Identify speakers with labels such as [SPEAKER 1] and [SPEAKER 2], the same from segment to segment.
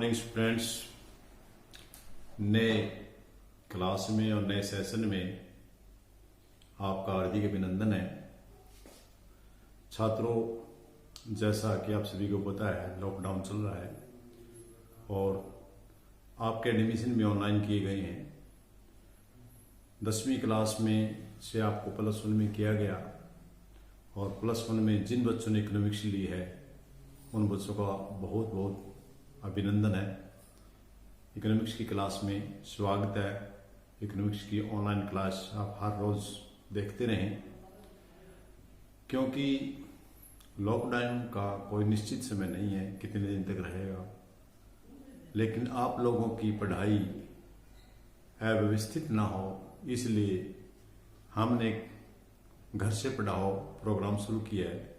[SPEAKER 1] Morning students. नए class में और नए सेशन में आपका हार्दिक अभिनंदन है। छात्रों, जैसा कि आप सभी को पता है, लॉकडाउन चल रहा है और आपके एडमिशन भी ऑनलाइन किए गए हैं। 10वीं क्लास में से आपको +1 में किया गया और +1 में जिन बच्चों ने इकोनॉमिक्स ली है उन बच्चों का बहुत बहुत अभिनंदन है। इकोनॉमिक्स की क्लास में स्वागत है। इकोनॉमिक्स की ऑनलाइन क्लास आप हर रोज़ देखते रहें, क्योंकि लॉकडाउन का कोई निश्चित समय नहीं है कितने दिन तक रहेगा, लेकिन आप लोगों की पढ़ाई अव्यवस्थित ना हो इसलिए हमने घर से पढ़ाओ प्रोग्राम शुरू किया है,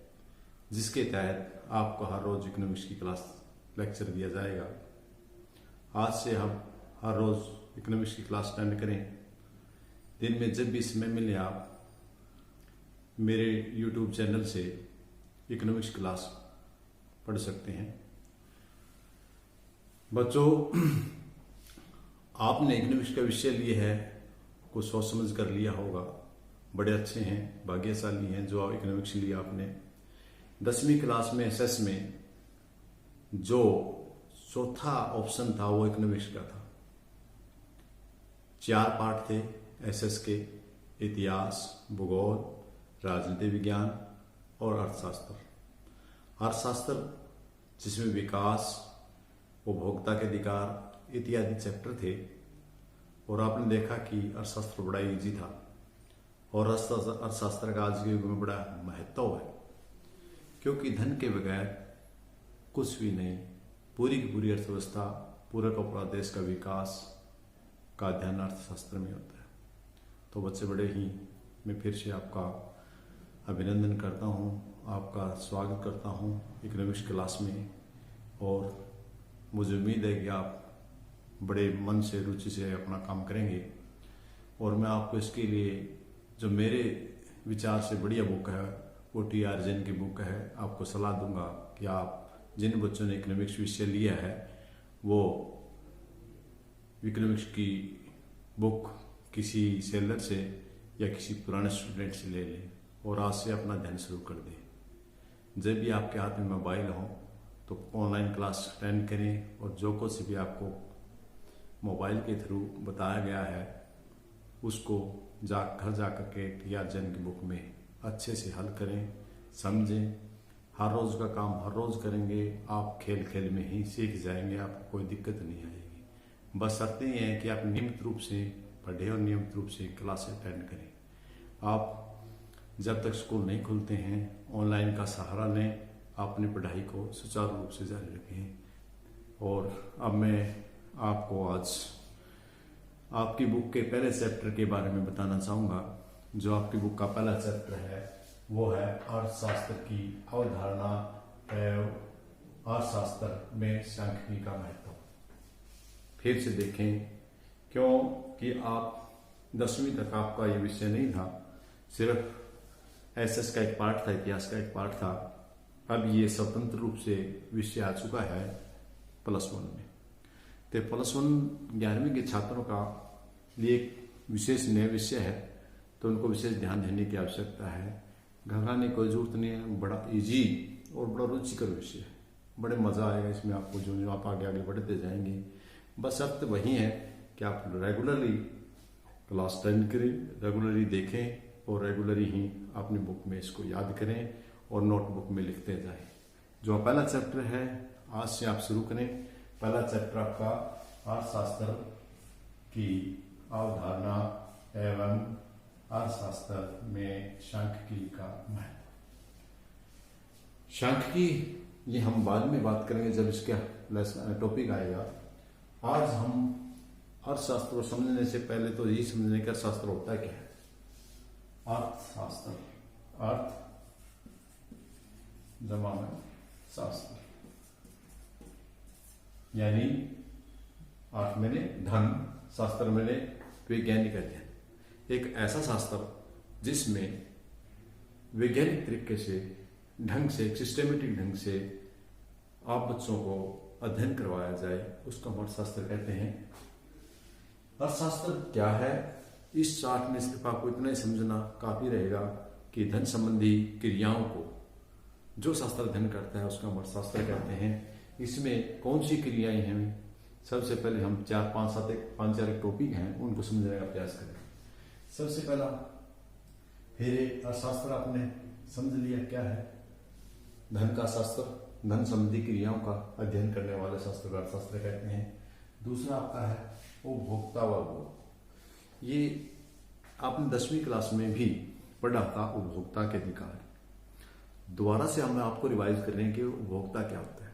[SPEAKER 1] जिसके तहत आपको हर रोज़ इकोनॉमिक्स की क्लास लेक्चर दिया जाएगा। आज से हम हर रोज़ इकोनॉमिक्स की क्लास अटेंड करें। दिन में जब भी समय मिले आप मेरे यूट्यूब चैनल से इकोनॉमिक्स क्लास पढ़ सकते हैं। बच्चों, आपने इकोनॉमिक्स का विषय लिया है, कुछ सोच समझ कर लिया होगा। बड़े अच्छे हैं, भाग्यशाली हैं जो इकोनॉमिक्स लिया आपने। 10वीं क्लास में एसएस में जो चौथा ऑप्शन था वो इकोनॉमिक्स का था। 4 पार्ट थे एसएस के: इतिहास, भूगोल, राजनीति विज्ञान और अर्थशास्त्र। अर्थशास्त्र जिसमें विकास, उपभोक्ता के अधिकार इत्यादि चैप्टर थे, और आपने देखा कि अर्थशास्त्र बड़ा इजी था और अर्थशास्त्र का आज के युग में बड़ा महत्व है, क्योंकि धन के बगैर कुछ भी नहीं। पूरी की पूरी अर्थव्यवस्था, पूरा का पूरा देश का विकास का अध्ययन अर्थशास्त्र में होता है। तो बच्चे बड़े ही मैं फिर से आपका अभिनंदन करता हूँ, आपका स्वागत करता हूँ इकोनॉमिक्स क्लास में, और मुझे उम्मीद है कि आप बड़े मन से, रुचि से अपना काम करेंगे। और मैं आपको इसके लिए जो मेरे विचार से बढ़िया बुक है वो TR जैन की बुक है, आपको सलाह दूंगा कि आप जिन बच्चों ने इकोनॉमिक्स विषय लिया है वो इकोनॉमिक्स की बुक किसी सेलर से या किसी पुराने स्टूडेंट से ले लें और आज से अपना अध्ययन शुरू कर दें। जब भी आपके हाथ में मोबाइल हो तो ऑनलाइन क्लास अटेंड करें, और जो कुछ भी आपको मोबाइल के थ्रू बताया गया है उसको घर जा कर के TR जैन की बुक में अच्छे से हल करें, समझें। हर रोज़ का काम हर रोज़ करेंगे, आप खेल खेल में ही सीख जाएंगे, आपको कोई दिक्कत नहीं आएगी। बस शर्त ये है कि आप नियमित रूप से पढ़ें और नियमित रूप से क्लास अटेंड करें। आप जब तक स्कूल नहीं खुलते हैं ऑनलाइन का सहारा लें, अपनी पढ़ाई को सुचारू रूप से जारी रखें। और अब मैं आपको आज आपकी बुक के पहले चैप्टर के बारे में बताना चाहूँगा। जो आपकी बुक का पहला चैप्टर है वो है अर्थशास्त्र की अवधारणा एवं अर्थशास्त्र में सांख्यिकी का महत्व। फिर से देखें, क्योंकि आप 10वीं तक आपका ये विषय नहीं था, सिर्फ एसएस का एक पार्ट था, इतिहास का एक पार्ट था। अब ये स्वतंत्र रूप से विषय आ चुका है +1 में। तो +1 11वीं के छात्रों का लिए एक विशेष नया विषय है, तो उनको विशेष ध्यान देने की आवश्यकता है। घबराने की कोई जरूरत नहीं है, बड़ा इजी और बड़ा रुचिकर विषय है, बड़े मजा आएगा इसमें आपको। जो आप आगे आगे बढ़ते जाएंगे, बस शर्त वही है कि आप रेगुलरली क्लास अटेंड करें, रेगुलरली देखें और रेगुलरली ही अपनी बुक में इसको याद करें और नोटबुक में लिखते जाएं। जो पहला चैप्टर है आज से आप शुरू करें। पहला चैप्टर आपका अर्थशास्त्र की अवधारणा एवं अर्थशास्त्र में सांख्यिकी का महत्व। सांख्यिकी ये हम बाद में बात करेंगे जब इसका टॉपिक आएगा। आज हम अर्थशास्त्र को समझने से पहले तो यही समझने का अर्थशास्त्र होता क्या है। अर्थशास्त्र, अर्थ जमा में शास्त्र, यानी अर्थ मैंने धन, शास्त्र मैंने वैज्ञानिक अध्ययन। एक ऐसा शास्त्र जिसमें वैज्ञानिक तरीके से, ढंग से, सिस्टमेटिक ढंग से आप बच्चों को अध्ययन करवाया जाए उसको हम अर्थशास्त्र कहते हैं। अर्थशास्त्र क्या है, इस चार्ट में सिर्फ आपको इतना ही समझना काफी रहेगा कि धन संबंधी क्रियाओं को जो शास्त्र अध्ययन करता है उसका हम अर्थशास्त्र कहते हैं। इसमें कौन सी क्रियाएं हैं, सबसे पहले हम 4-5 टॉपिक हैं उनको समझने का प्रयास करें। सबसे पहला फिर अर्थशास्त्र आपने समझ लिया क्या है, धन का शास्त्र, धन संबंधी क्रियाओं का अध्ययन करने वाले शास्त्र को अर्थशास्त्र कहते हैं। दूसरा आपका है उपभोक्ता व भोग। ये आपने 10वीं क्लास में भी पढ़ा था, उपभोक्ता के अधिकार। दोबारा से हम आपको रिवाइज कर रहे हैं कि उपभोक्ता क्या होता है।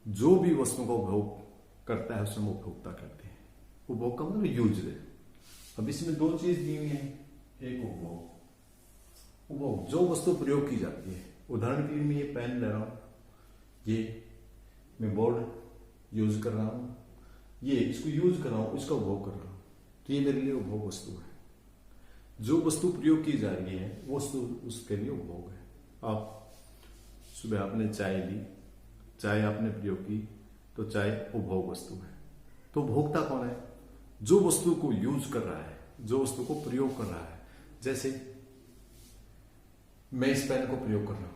[SPEAKER 1] जो भी वस्तुओं का उपभोग करता है उसे हम उपभोक्ता कहते हैं। उपभोग का मतलब यूज है। अब इसमें दो चीज दी हुई है, एक उपभोग जो वस्तु प्रयोग की जाती है। उदाहरण के लिए मैं ये पेन ले रहा हूं, ये मैं बोर्ड यूज कर रहा हूं, ये इसको यूज कर रहा हूं, इसका उपभोग कर रहा हूं, तो ये मेरे लिए उपभोग वस्तु है। जो वस्तु प्रयोग की जा रही है वस्तु उसके लिए उपभोग है। आप सुबह आपने चाय ली, चाय आपने प्रयोग की, तो चाय उपभोग वस्तु है। तो उपभोक्ता कौन है? जो वस्तु को यूज कर रहा है, जो वस्तु को प्रयोग कर रहा है। जैसे मैं इस पेन को प्रयोग कर रहा हूं,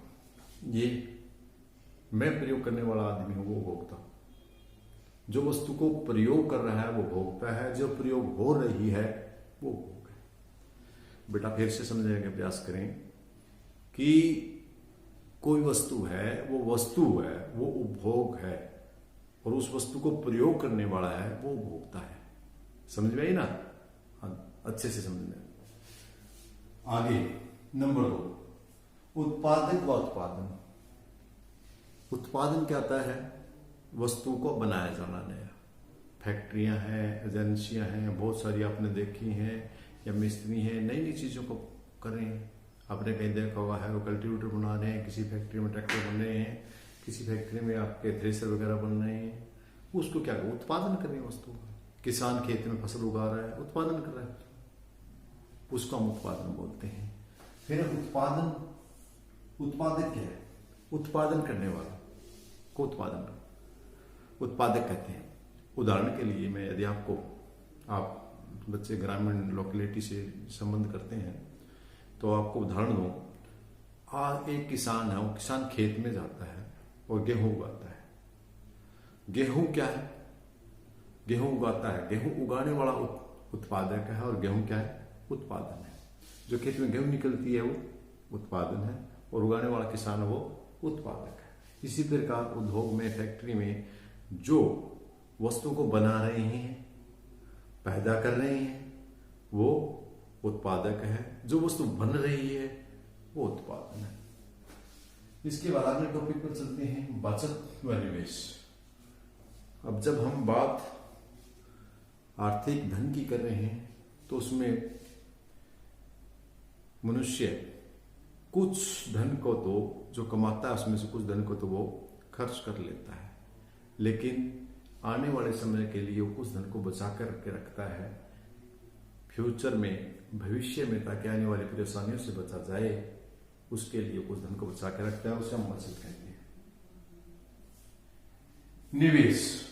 [SPEAKER 1] ये मैं प्रयोग करने वाला आदमी हूं, वो उपभोक्ता। जो वस्तु को प्रयोग कर रहा है वो भोक्ता है, जो प्रयोग हो रही है वो उपभोग है। बेटा फिर से समझने का प्रयास करें कि कोई वस्तु है, वो वस्तु है, वो उपभोग है, और उस वस्तु को प्रयोग करने वाला है वो उपभोक्ता है। समझ में आई ना? हाँ, अच्छे से समझना। आगे नंबर 2, उत्पादक व उत्पादन। उत्पादन क्या होता है? वस्तु को बनाया जाना नया। फैक्ट्रियां हैं, एजेंसियां हैं, बहुत सारी आपने देखी हैं, या मिस्त्री हैं, नई नई चीजों को कर रहे हैं। आपने कहीं देखा हुआ है वो कल्टीवेटर बना रहे हैं, किसी फैक्ट्री में ट्रैक्टर बन रहे हैं, किसी फैक्ट्री में आपके थ्रेसर वगैरह बन रहे हैं। उसको क्या करें? उत्पादन कर रहे हैं वस्तु का। किसान खेत में फसल उगा रहा है, उत्पादन कर रहा है, उसको हम उत्पादन बोलते हैं। फिर उत्पादक क्या है? उत्पादन करने वाला को उत्पादक कहते हैं। उदाहरण के लिए मैं यदि आप बच्चे ग्रामीण लोकेलिटी से संबंध करते हैं तो आपको उदाहरण दूं। एक किसान है, वो किसान खेत में जाता है और गेहूं उगाता है। गेहूं क्या है? गेहूं उगाता है। गेहूं उगाने वाला उत्पादक है, और गेहूं क्या है? उत्पादन है। जो खेत में गेहूं निकलती है वो उत्पादन है, और उगाने वाला किसान है वो उत्पादक है। इसी प्रकार उद्योग में, फैक्ट्री में जो वस्तु को बना रहे हैं, पैदा कर रहे हैं, वो उत्पादक है। जो वस्तु बन रही है वो उत्पादन है। इसके बाद अगले टॉपिक पर चलते हैं, बचत व निवेश। अब जब हम बात आर्थिक धन की कर रहे हैं तो उसमें मनुष्य कुछ धन को तो जो कमाता है उसमें से कुछ धन को तो वो खर्च कर लेता है, लेकिन आने वाले समय के लिए वो कुछ धन को बचा कर के रखता है फ्यूचर में, भविष्य में, ताकि आने वाली परेशानियों से बचा जाए। उसके लिए कुछ धन को बचा कर रखता है, उसे हम बचत कहते हैं। निवेश,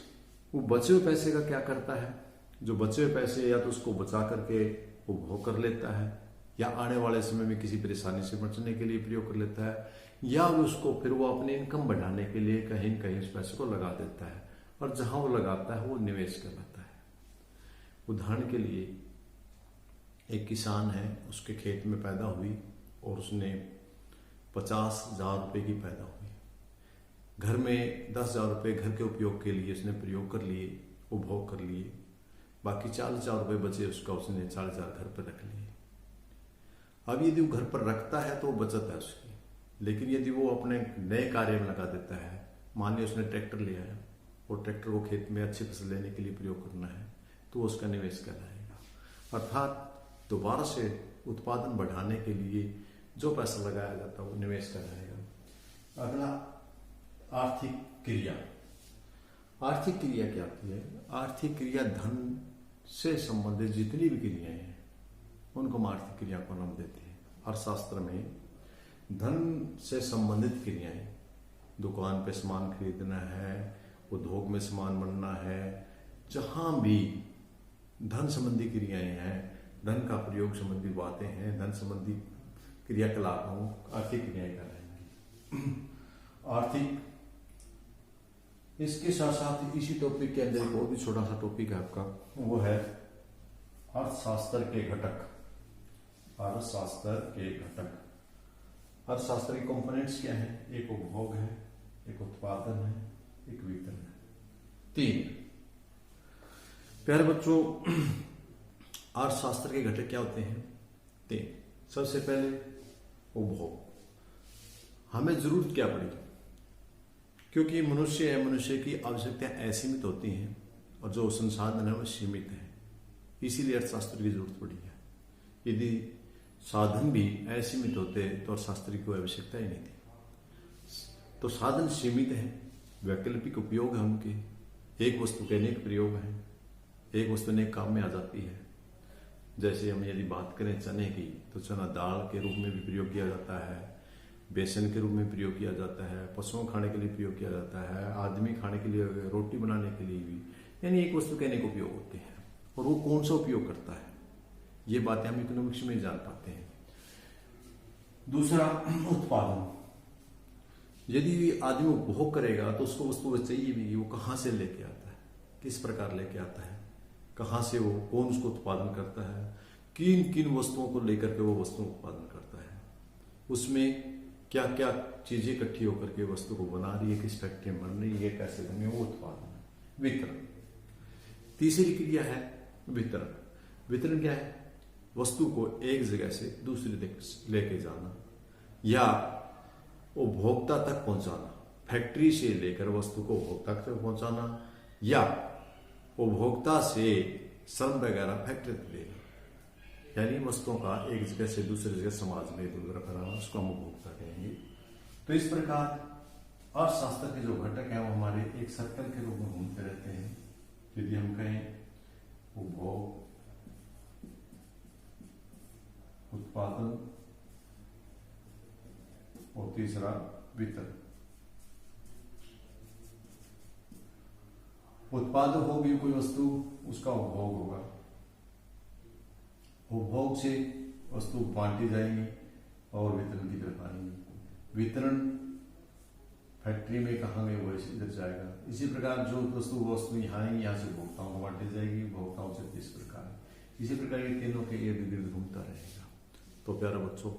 [SPEAKER 1] वो बचे हुए पैसे का क्या करता है? जो बचे हुए पैसे या तो उसको बचा करके उपभोग कर लेता है, या आने वाले समय में किसी परेशानी से बचने के लिए प्रयोग कर लेता है, या उसको फिर वो अपनी इनकम बढ़ाने के लिए कहीं न कहीं उस पैसे को लगा देता है, और जहां वो लगाता है वो निवेश कहलाता है। उदाहरण के लिए एक किसान है, उसके खेत में पैदा हुई और उसने 50,000 रुपए की पैदा हुई। घर में 10,000 रुपए घर के उपयोग के लिए उसने प्रयोग कर लिए, उपभोग कर लिए। बाकी 40,000 रुपए बचे, उसका उसने 40,000 घर पर रख लिए। अब यदि वो घर पर रखता है तो वो बचत है उसकी, लेकिन यदि वो अपने नए कार्य में लगा देता है, मान लिया उसने ट्रैक्टर लिया है और ट्रैक्टर को खेत में अच्छी फसल लेने के लिए प्रयोग करना है, तो उसका निवेश कहलाएगा। अर्थात दोबारा से उत्पादन बढ़ाने के लिए जो पैसा लगाया जाता है वो निवेश कहलाएगा। अगला आर्थिक क्रिया। आर्थिक क्रिया क्या होती है? आर्थिक क्रिया धन से संबंधित जितनी भी क्रियाएं हैं उनको हम आर्थिक क्रिया को नाम देते हैं। अर्थशास्त्र में धन से संबंधित क्रियाएं, दुकान पे सामान खरीदना है, उद्योग में सामान बनना है, जहां भी धन संबंधी क्रियाएं हैं, धन का प्रयोग संबंधी बातें हैं, धन संबंधी क्रियाकलापों आर्थिक क्रियाएं कराएंगे। आर्थिक, इसके साथ साथ इसी टॉपिक के अंदर एक और भी छोटा सा टॉपिक है आपका, वो है अर्थशास्त्र के घटक। अर्थशास्त्र के घटक, अर्थशास्त्र के कंपोनेंट्स क्या हैं? एक उपभोग है, एक उत्पादन है, एक वितरण है। 3 प्यारे बच्चों, अर्थशास्त्र के घटक क्या होते हैं? 3। सबसे पहले उपभोग। हमें जरूरत क्या पड़ी? क्योंकि मनुष्य है, मनुष्य की आवश्यकताएं असीमित होती हैं और जो संसाधन है वो सीमित है, इसीलिए अर्थशास्त्र की जरूरत पड़ी है। यदि साधन भी असीमित होते तो अर्थशास्त्र की कोई आवश्यकता ही नहीं थी। तो साधन सीमित है, वैकल्पिक उपयोग है उनके, एक वस्तु के अनेक प्रयोग हैं, एक वस्तु अनेक काम में आ जाती है। जैसे हम यदि बात करें चने की, तो चना दाल के रूप में भी प्रयोग किया जाता है, बेसन के रूप में प्रयोग किया जाता है, पशुओं खाने के लिए प्रयोग किया जाता है, आदमी खाने के लिए, रोटी बनाने के लिए भी, यानी एक वस्तु के अनेक उपयोग होते हैं। और वो कौन सा उपयोग करता है, ये बातें हम इकोनॉमिक्स में जान पाते हैं। दूसरा, उत्पादन। यदि आदमी उपभोग करेगा तो उसको वस्तु चाहिए भी, वो कहाँ से लेके आता है, किस प्रकार लेके आता है, कहाँ से वो, कौन उसको उत्पादन करता है, किन किन वस्तुओं को लेकर के वो वस्तु उत्पादन करता है, उसमें क्या क्या चीजें इकट्ठी होकर के वस्तु को बना रही है, किस फैक्ट्री में बन रही है, कैसे बनी है, वो उत्पादन है। वितरण, तीसरी क्रिया है वितरण। वितरण क्या है? वस्तु को एक जगह से दूसरी जगह लेके जाना या उपभोक्ता तक पहुंचाना, फैक्ट्री से लेकर वस्तु को उपभोक्ता तक पहुंचाना या उपभोक्ता से श्रम वगैरह फैक्ट्री तक देना, यानी वस्तुओं का एक जगह से दूसरी जगह समाज में इधर उधर कराना, उसको हम उपभोक्ता कहेंगे। तो इस प्रकार अर्थशास्त्र के जो घटक हैं वो हमारे एक सर्कल के रूप में घूमते रहते हैं। यदि हम कहें उपभोग, उत्पादन और तीसरा वितरण। उत्पादन होगी कोई वस्तु, उसका उपभोग होगा, उपभोग से वस्तु बांटी जाएगी और वितरण की तरफ आएंगी। वितरण फैक्ट्री में कहाँ गए वो इधर जाएगा। इसी प्रकार जो वस्तु यहाँ आएंगी, यहाँ से उपभोक्ताओं को बांटी जाएगी, उपभोक्ताओं से इस प्रकार, इसी प्रकार ये तीनों के इर्द गिर्द घूमता रहेगा। तो प्यारे बच्चों,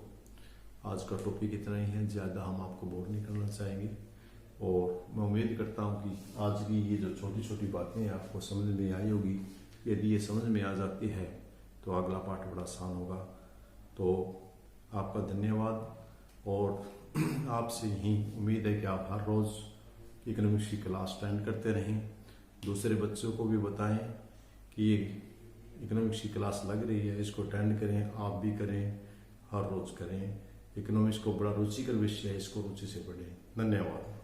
[SPEAKER 1] आज का टॉपिक इतना ही है, ज़्यादा हम आपको बोर नहीं करना चाहेंगे और मैं उम्मीद करता हूँ कि आज की ये जो छोटी छोटी बातें आपको समझ में आई होगी। यदि ये समझ में आ जाती है तो अगला पाठ बड़ा आसान होगा। तो आपका धन्यवाद और आपसे यही उम्मीद है कि आप हर रोज़ इकोनॉमिक्स की क्लास अटेंड करते रहें, दूसरे बच्चों को भी बताएं कि ये इकोनॉमिक्स की क्लास लग रही है, इसको अटेंड करें, आप भी करें, हर रोज़ करें। इकोनॉमिक्स को बड़ा रुचिकर विषय है, इसको रुचि से पढ़ें। धन्यवाद।